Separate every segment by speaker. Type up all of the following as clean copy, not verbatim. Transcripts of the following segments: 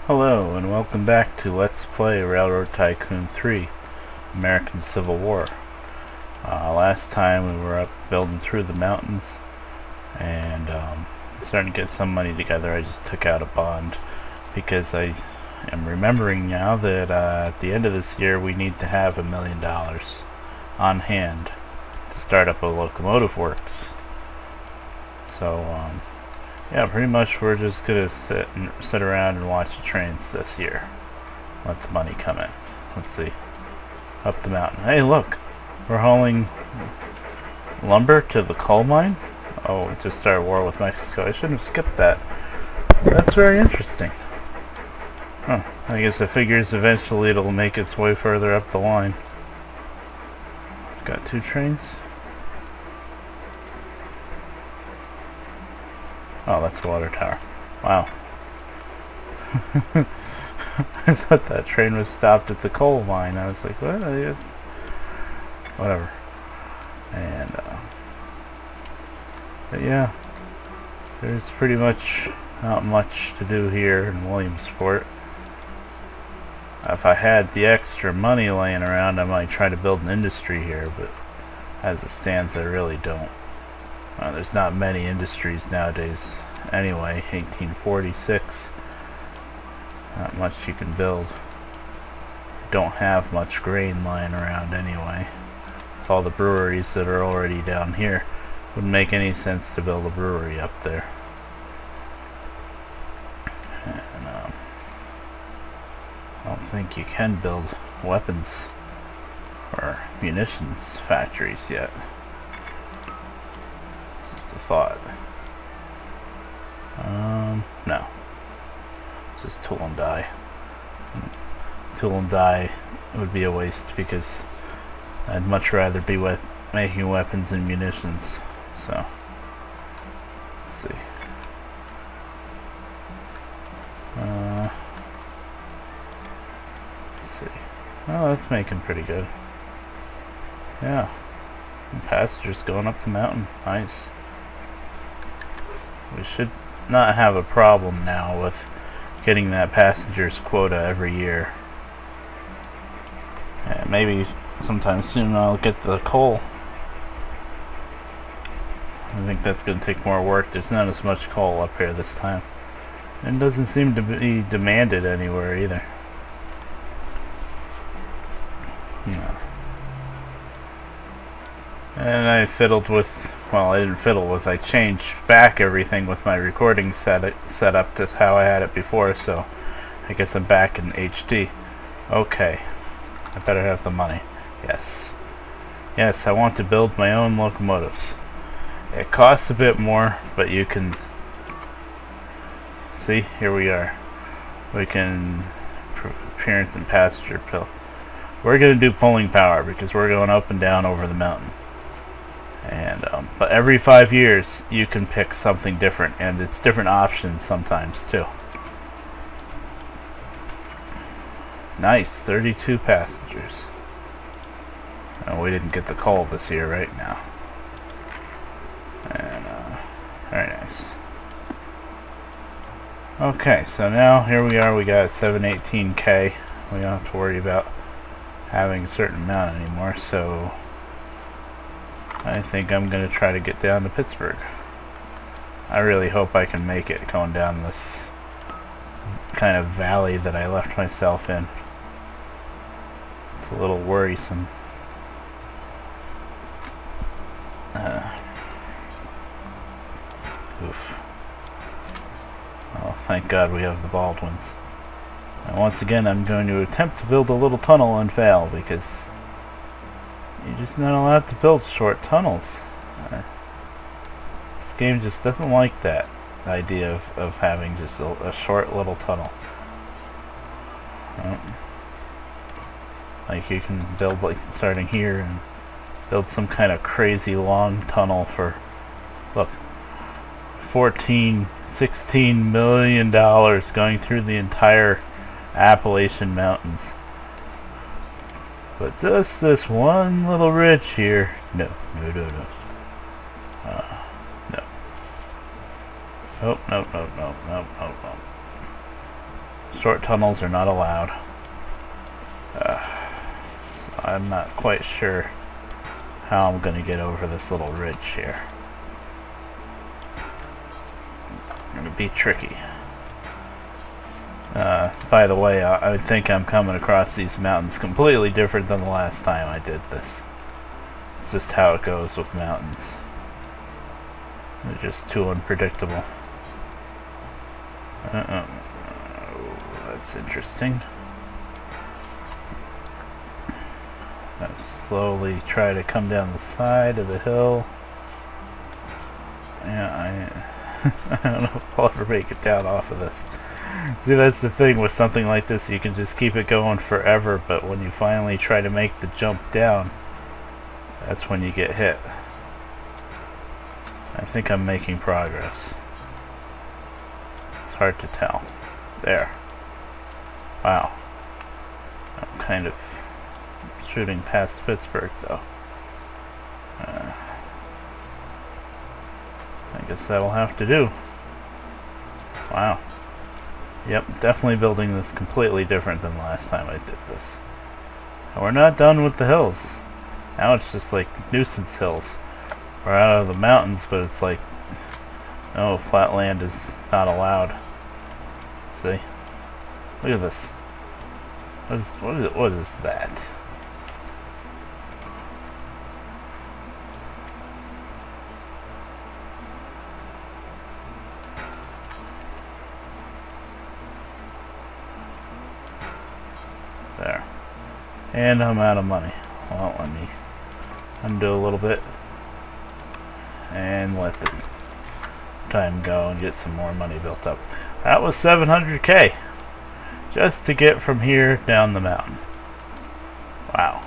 Speaker 1: Hello and welcome back to Let's Play Railroad Tycoon 3 American Civil War. Last time we were up building through the mountains and starting to get some money together. I just took out a bond because I am remembering now that at the end of this year we need to have $1 million on hand to start up a locomotive works. So yeah, pretty much we're just gonna sit around and watch the trains this year. Let the money come in. Let's see. Up the mountain. Hey, look! We're hauling lumber to the coal mine? Oh, we just started war with Mexico. I shouldn't have skipped that. That's very interesting. Huh. I guess it figures eventually it'll make its way further up the line. Got 2 trains? Oh, that's the water tower. Wow. I thought that train was stopped at the coal mine. I was like, what? Whatever. And, but yeah, there's pretty much not much to do here in Williamsport. If I had the extra money laying around, I might try to build an industry here, but as it stands, I really don't. There's not many industries nowadays anyway. 1846, not much you can build. Don't have much grain lying around anyway. With all the breweries that are already down here, wouldn't make any sense to build a brewery up there. And I don't think you can build weapons or munitions factories yet. Thought. No. Just tool and die. Tool and die would be a waste because I'd much rather be making weapons and munitions. So, let's see. Let's see. Oh, that's making pretty good. Yeah. And passengers going up the mountain. Nice. We should not have a problem now with getting that passengers quota every year. And maybe sometime soon I'll get the coal. I think that's going to take more work. There's not as much coal up here this time. And it doesn't seem to be demanded anywhere either. No. And I fiddled with, well, I didn't fiddle with, I changed back everything with my recording set up to how I had it before, so I guess I'm back in HD. Okay, I better have the money. Yes. Yes, I want to build my own locomotives. It costs a bit more, but you can see, here we are. We can appearance and passenger pill. We're going to do pulling power because we're going up and down over the mountain. And but every 5 years you can pick something different, and it's different options sometimes too. Nice, 32 passengers. Oh, we didn't get the coal this year right now. And very nice. Okay, so now here we are. We got 718K. We don't have to worry about having a certain amount anymore. So I think I'm going to try to get down to Pittsburg. I really hope I can make it going down this kind of valley that I left myself in. It's a little worrisome. Oof. Well, thank God we have the Baldwins. And once again, I'm going to attempt to build a little tunnel and fail because you're just not allowed to build short tunnels. This game just doesn't like that idea of having just a short little tunnel. Like you can build, like starting here, and build some kind of crazy long tunnel for, look, $16 million going through the entire Appalachian Mountains. But just this one little ridge here, no. No. Nope. Short tunnels are not allowed. So I'm not quite sure how I'm going to get over this little ridge here. It's going to be tricky. By the way, I think I'm coming across these mountains completely different than the last time I did this. It's just how it goes with mountains. They're just too unpredictable. That's interesting. I'll slowly try to come down the side of the hill. Yeah, I don't know if I'll ever make it down off of this. See, that's the thing with something like this, you can just keep it going forever, but when you finally try to make the jump down, that's when you get hit. I think I'm making progress. It's hard to tell. There. Wow. I'm kind of shooting past Pittsburgh, though. I guess that'll have to do. Wow. Yep, definitely building this completely different than last time I did this. And we're not done with the hills. Now it's just like nuisance hills. We're out of the mountains, but it's like, no, flat land is not allowed. See? Look at this. What is that? There. And I'm out of money. Well, let me undo a little bit and let the time go and get some more money built up. That was 700K just to get from here down the mountain. Wow.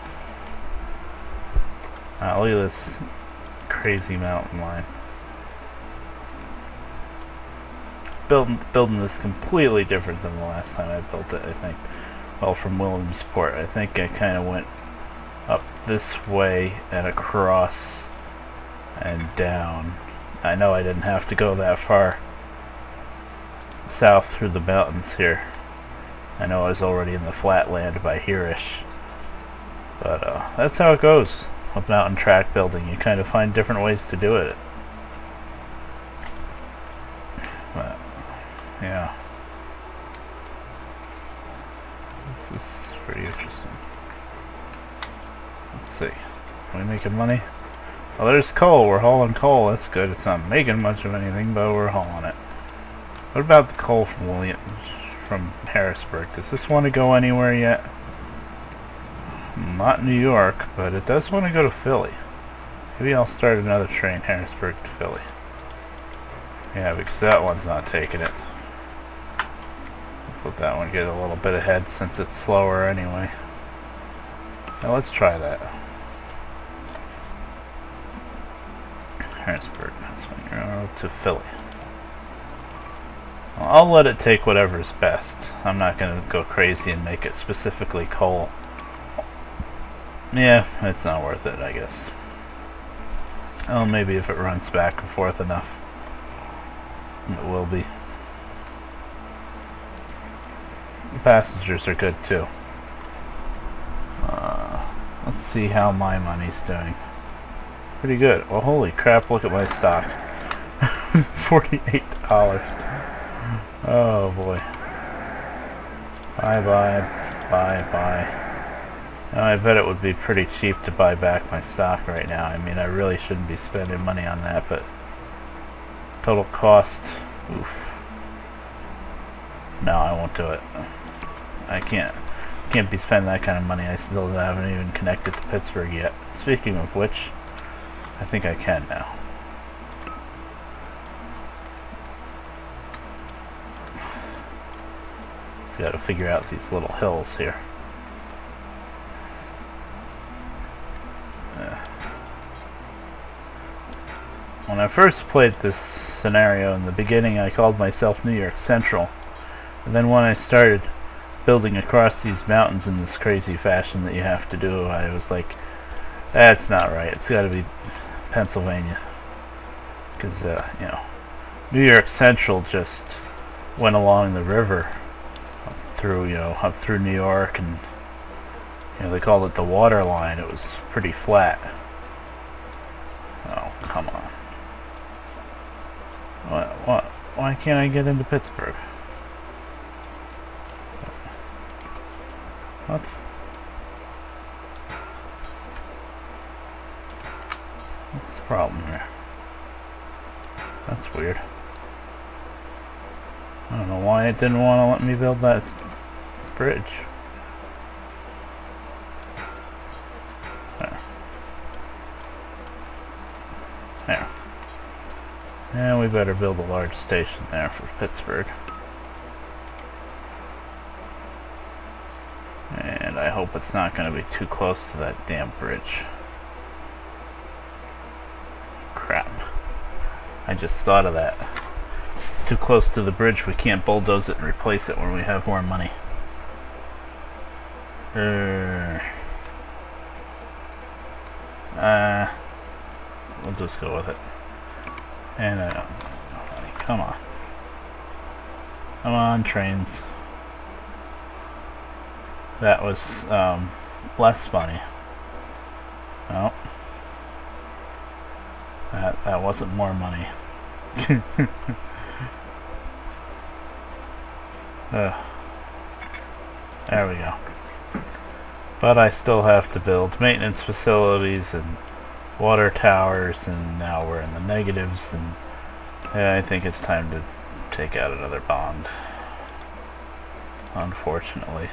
Speaker 1: Look at this crazy mountain line. Building this completely different than the last time I built it, I think. Well, from Williamsport. I think I kind of went up this way and across and down. I know I didn't have to go that far south through the mountains here. I know I was already in the flatland by here-ish. But that's how it goes with mountain track building. You kind of find different ways to do it. But, yeah. This is pretty interesting. Let's see. Are we making money? Well, there's coal. We're hauling coal. That's good. It's not making much of anything, but we're hauling it. What about the coal from Harrisburg? Does this want to go anywhere yet? Not New York, but it does want to go to Philly. Maybe I'll start another train, Harrisburg to Philly. Yeah, because that one's not taking it. Let's let that one get a little bit ahead since it's slower anyway. Now let's try that. Harrisburg, that's when you're to Philly. Well, I'll let it take whatever's best. I'm not going to go crazy and make it specifically coal. Yeah, it's not worth it, I guess. Oh, maybe if it runs back and forth enough. It will be. The passengers are good too. Let's see how my money's doing. Pretty good. Well, holy crap, look at my stock. $48. Oh boy. Bye bye. Bye bye. Now, I bet it would be pretty cheap to buy back my stock right now. I mean, I really shouldn't be spending money on that, but total cost, oof. No, I won't do it. I can't be spending that kind of money. I still haven't even connected to Pittsburgh yet. Speaking of which, I think I can now. Just got to figure out these little hills here. When I first played this scenario in the beginning, I called myself New York Central. And then when I started building across these mountains in this crazy fashion that you have to do, I was like, that's not right. It's got to be Pennsylvania. Because, you know, New York Central just went along the river through, you know, up through New York, and you know, they called it the water line. It was pretty flat. Oh, come on. What? Why can't I get into Pittsburgh? What? What's the problem here? That's weird. I don't know why it didn't want to let me build that bridge. There. There. And we better build a large station there for Pittsburgh. And I hope it's not going to be too close to that damn bridge. Crap. I just thought of that. It's too close to the bridge. We can't bulldoze it and replace it when we have more money. We'll just go with it. And I don't know, money. Come on. Come on, trains. That was less money. No. That wasn't more money. There we go. But I still have to build maintenance facilities and water towers, and now we're in the negatives, and yeah, I think it's time to take out another bond. Unfortunately.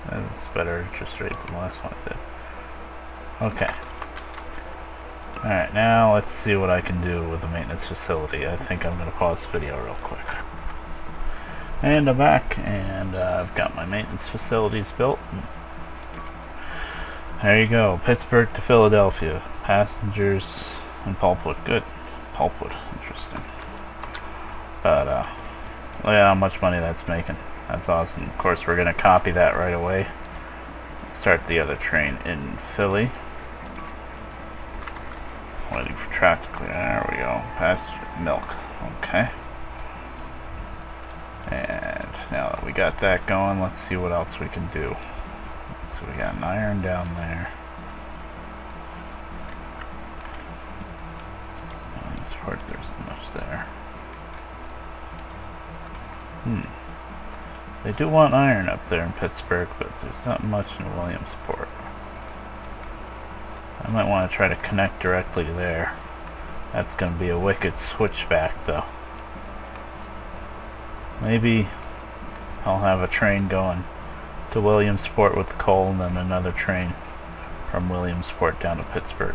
Speaker 1: It's better interest rate than the last one I did. Okay. Alright, now let's see what I can do with the maintenance facility. I think I'm going to pause the video real quick. And I'm back, and I've got my maintenance facilities built. There you go, Pittsburgh to Philadelphia. Passengers and pulpwood. Good. Pulpwood. Interesting. But, look at how much money that's making. That's awesome. Of course, we're going to copy that right away. Start the other train in Philly. Waiting for track to clear. There we go. Pasture milk. Okay. And now that we got that going, let's see what else we can do. So we got an iron down there. Part there's enough there. They do want iron up there in Pittsburgh, but there's not much in Williamsport. I might want to try to connect directly there. That's going to be a wicked switchback, though. Maybe I'll have a train going to Williamsport with the coal, and then another train from Williamsport down to Pittsburgh.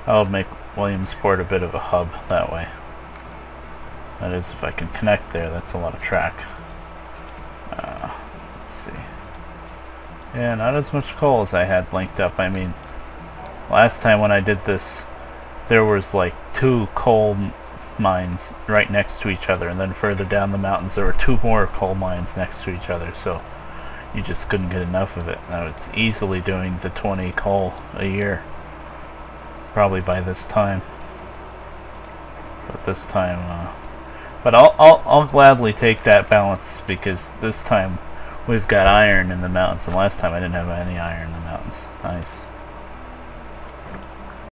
Speaker 1: I'll make Williamsport a bit of a hub that way. That is, if I can connect there, that's a lot of track. Let's see. Yeah, not as much coal as I had linked up. I mean, last time when I did this, there was like 2 coal mines right next to each other, and then further down the mountains there were 2 more coal mines next to each other, so you just couldn't get enough of it. And I was easily doing the 20 coal a year. Probably by this time, but this time, but I'll gladly take that balance, because this time we've got iron in the mountains, and last time I didn't have any iron in the mountains. Nice.